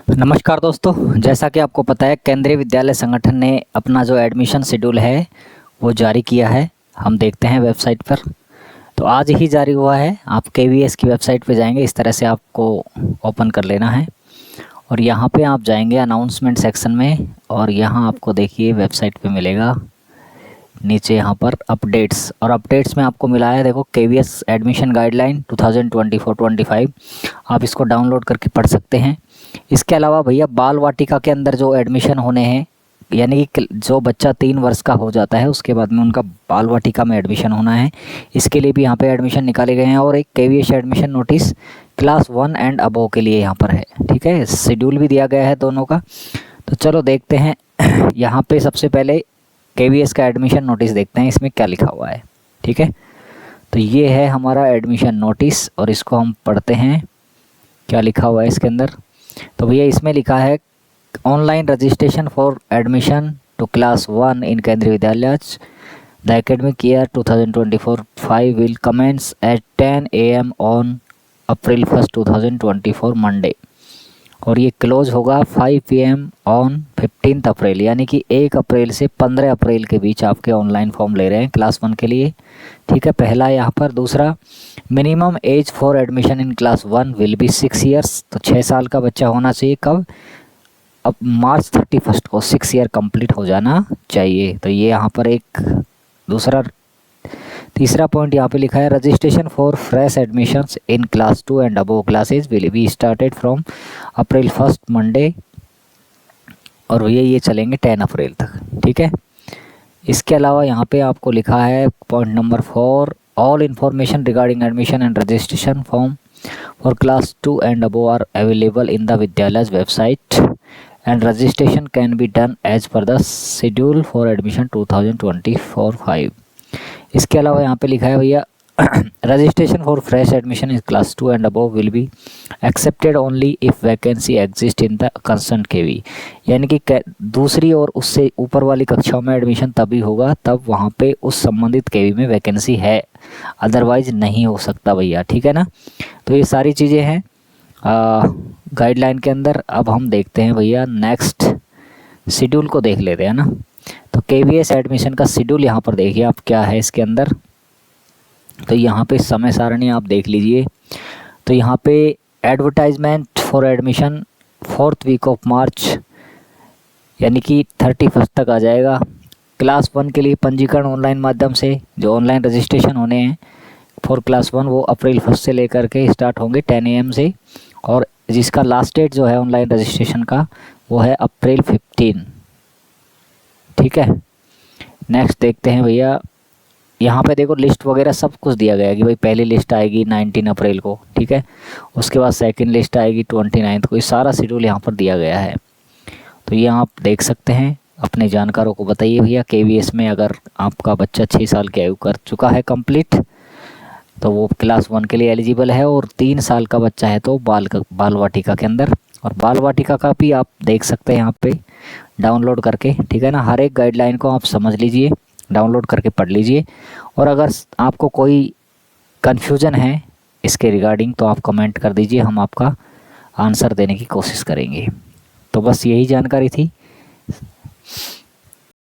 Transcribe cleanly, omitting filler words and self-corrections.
नमस्कार दोस्तों, जैसा कि आपको पता है केंद्रीय विद्यालय संगठन ने अपना जो एडमिशन शेड्यूल है वो जारी किया है। हम देखते हैं वेबसाइट पर, तो आज ही जारी हुआ है। आप केवीएस की वेबसाइट पे जाएंगे, इस तरह से आपको ओपन कर लेना है और यहाँ पे आप जाएंगे अनाउंसमेंट सेक्शन में और यहाँ आपको देखिए वेबसाइट पे मिलेगा नीचे यहाँ पर अपडेट्स, और अपडेट्स में आपको मिला है देखो केवीएस एडमिशन गाइडलाइन 2024-25। आप इसको डाउनलोड करके पढ़ सकते हैं। इसके अलावा भैया बाल वाटिका के अंदर जो एडमिशन होने हैं, यानी कि जो बच्चा 3 वर्ष का हो जाता है उसके बाद में उनका बाल वाटिका में एडमिशन होना है, इसके लिए भी यहाँ पे एडमिशन निकाले गए हैं। और एक KVS admission notice class 1 and above के लिए यहाँ पर है। ठीक है, शेड्यूल भी दिया गया है दोनों का। तो चलो देखते हैं यहाँ पे सबसे पहले केवीएस का एडमिशन नोटिस देखते हैं, इसमें क्या लिखा हुआ है। ठीक है, तो ये है हमारा एडमिशन नोटिस और इसको हम पढ़ते हैं क्या लिखा हुआ है इसके अंदर। तो भैया इसमें लिखा है online registration for admission to class 1 in Kendriya Vidyalaya the academic year 2024-5 will commence at 10 AM on April 1, 2024 Monday, और ये क्लोज होगा 5 PM ऑन 15 अप्रैल, यानी कि 1 अप्रैल से 15 अप्रैल के बीच आपके ऑनलाइन फॉर्म ले रहे हैं क्लास 1 के लिए। ठीक है, पहला यहाँ पर। दूसरा, minimum age for admission in class 1 will be 6 years, तो 6 साल का बच्चा होना चाहिए। कब? अब मार्च 31 को 6 ईयर कंप्लीट हो जाना चाहिए। तो ये यहाँ पर एक दूसरा। तीसरा पॉइंट यहाँ पे लिखा है registration for fresh admissions in class 2 and above classes will be started from April 1 Monday, और ये चलेंगे 10 अप्रैल तक। ठीक है, इसके अलावा यहाँ पे आपको लिखा है point number 4, all information regarding admission and registration form for class 2 and above are available in the विद्यालय's website and registration can be done as per the schedule for admission 2024-5। इसके अलावा यहाँ पे लिखा है भैया registration for fresh admission in class 2 and above will be accepted only if vacancy exist in the concern KV, यानी कि दूसरी और उससे ऊपर वाली कक्षाओं में एडमिशन तभी होगा तब वहाँ पे उस संबंधित केवी में वैकेंसी है, अदरवाइज नहीं हो सकता भैया। ठीक है ना, तो ये सारी चीज़ें हैं गाइडलाइन के अंदर। अब हम देखते हैं भैया नेक्स्ट शेड्यूल को देख लेते हैं ना। तो केवीएस एडमिशन का शेड्यूल यहाँ पर देखिए आप क्या है इसके अंदर। तो यहाँ पे समय सारणी आप देख लीजिए। तो यहाँ पे advertisement for admission 4th week of March, यानी कि 31 तक आ जाएगा। क्लास 1 के लिए पंजीकरण ऑनलाइन माध्यम से जो ऑनलाइन रजिस्ट्रेशन होने हैं फॉर क्लास 1 वो अप्रैल 1 से लेकर के स्टार्ट होंगे 10 AM से, और जिसका लास्ट डेट जो है ऑनलाइन रजिस्ट्रेशन का वो है अप्रैल 15। ठीक है, नेक्स्ट देखते हैं भैया। यहाँ पे देखो लिस्ट वगैरह सब कुछ दिया गया है कि भाई पहली लिस्ट आएगी 19 अप्रैल को। ठीक है, उसके बाद सेकंड लिस्ट आएगी 29 को। ये सारा शेड्यूल यहाँ पर दिया गया है, तो ये आप देख सकते हैं। अपने जानकारों को बताइए भैया केवीएस में अगर आपका बच्चा 6 साल की आयु कर चुका है कंप्लीट तो वो क्लास 1 के लिए एलिजिबल है, और 3 साल का बच्चा है तो बाल वाटिका के अंदर। और बाल वाटिका का भी आप देख सकते हैं यहाँ पे डाउनलोड करके। ठीक है ना, हर एक गाइडलाइन को आप समझ लीजिए, डाउनलोड करके पढ़ लीजिए। और अगर आपको कोई कन्फ्यूज़न है इसके रिगार्डिंग तो आप कमेंट कर दीजिए, हम आपका आंसर देने की कोशिश करेंगे। तो बस यही जानकारी थी।